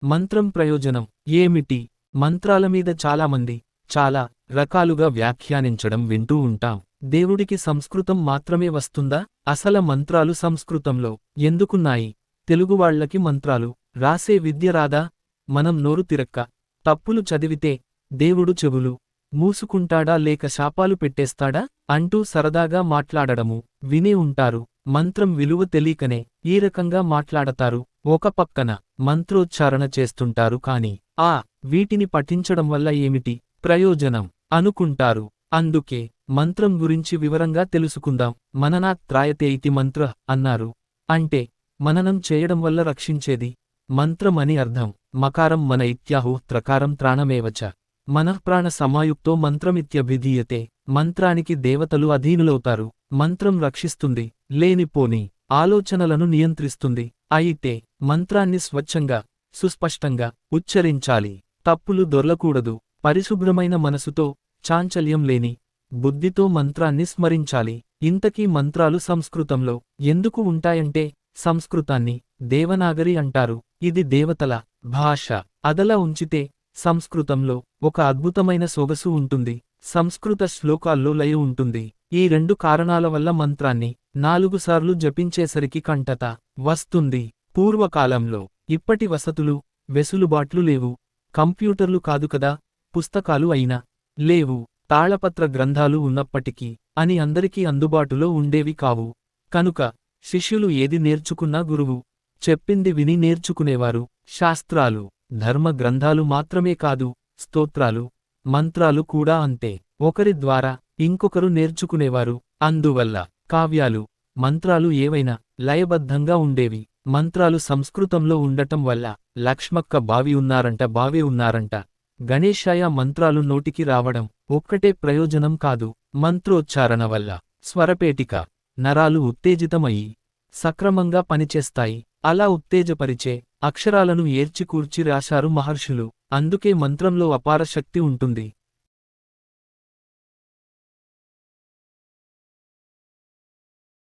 మంత్రం ప్రయోజనం ఏమిటి? మంత్రాల మీద చాలామంది చాలా రకాలుగా వ్యాఖ్యానించడం వింటూ ఉంటాం. దేవుడికి సంస్కృతం మాత్రమే వస్తుందా? అసల మంత్రాలు సంస్కృతంలో ఎందుకున్నాయి? తెలుగువాళ్లకి మంత్రాలు రాసే విద్య రాదా? మనం నోరు తిరక్క తప్పులు చదివితే దేవుడు చెవులు మూసుకుంటాడా లేక శాపాలు పెట్టేస్తాడా అంటూ సరదాగా మాట్లాడడము వినే ఉంటారు. మంత్రం విలువ తెలియకనే ఈ రకంగా మాట్లాడతారు. ఒక పక్కన మంత్రోచ్చారణ చేస్తుంటారు కాని వీటిని పఠించడం వల్ల ఏమిటి ప్రయోజనం అనుకుంటారు. అందుకే మంత్రం గురించి వివరంగా తెలుసుకుందాం. మననాత్ త్రాయతే ఇతి మంత్ర అన్నారు. అంటే మననం చేయడం వల్ల రక్షించేది మంత్రం అని అర్థం. మకారం మన ఇత్యాహు త్రకారం త్రాణమేవచ మనఃప్రాణ సమాయుక్తో మంత్రమిత్యభిధీయతే. మంత్రానికి దేవతలు అధీనులవుతారు. మంత్రం రక్షిస్తుంది, లేనిపోని ఆలోచనలను నియంత్రిస్తుంది. అయితే మంత్రాన్ని స్వచ్ఛంగా సుస్పష్టంగా ఉచ్చరించాలి. తప్పులు దొర్లకూడదు. పరిశుభ్రమైన మనసుతో చాంచల్యం లేని బుద్ధితో మంత్రాన్ని స్మరించాలి. ఇంతకీ మంత్రాలు సంస్కృతంలో ఎందుకు ఉంటాయంటే సంస్కృతాన్ని దేవనాగరి అంటారు. ఇది దేవతల భాష. అదలా ఉంచితే సంస్కృతంలో ఒక అద్భుతమైన సొగసు ఉంటుంది. సంస్కృత శ్లోకాల్లో లయ ఉంటుంది. ఈ రెండు కారణాల వల్ల మంత్రాన్ని 4 సార్లు జపించేసరికి కంఠత వస్తుంది. పూర్వకాలంలో ఇప్పటి వసతులు వెసులుబాట్లు లేవు. కంప్యూటర్లు కాదు కదా, పుస్తకాలు అయినా లేవు. తాళపత్ర గ్రంథాలు ఉన్నప్పటికీ అని అందరికీ అందుబాటులో ఉండేవి కావు. కనుక శిష్యులు ఏది నేర్చుకున్నా గురువు చెప్పింది విని నేర్చుకునేవారు. శాస్త్రాలు ధర్మ గ్రంథాలు మాత్రమే కాదు, స్తోత్రాలు మంత్రాలు కూడా అంతే. ఒకరి ద్వారా ఇంకొకరు నేర్చుకునేవారు. అందువల్ల కావ్యాలు మంత్రాలు ఏవైనా లయబద్ధంగా ఉండేవి. మంత్రాలు సంస్కృతంలో ఉండటం వల్ల లక్ష్మక్క బావి ఉన్నారంట గణేశాయ మంత్రాలు నోటికి రావడం ఒక్కటే ప్రయోజనం కాదు. మంత్రోచ్చారణ వల్ల స్వరపేటిక నరాలు ఉత్తేజితమయ్యి సక్రమంగా పనిచేస్తాయి. అలా ఉత్తేజపరిచే అక్షరాలను ఏర్చికూర్చి రాశారు మహర్షులు. అందుకే మంత్రంలో అపార శక్తి ఉంటుంది.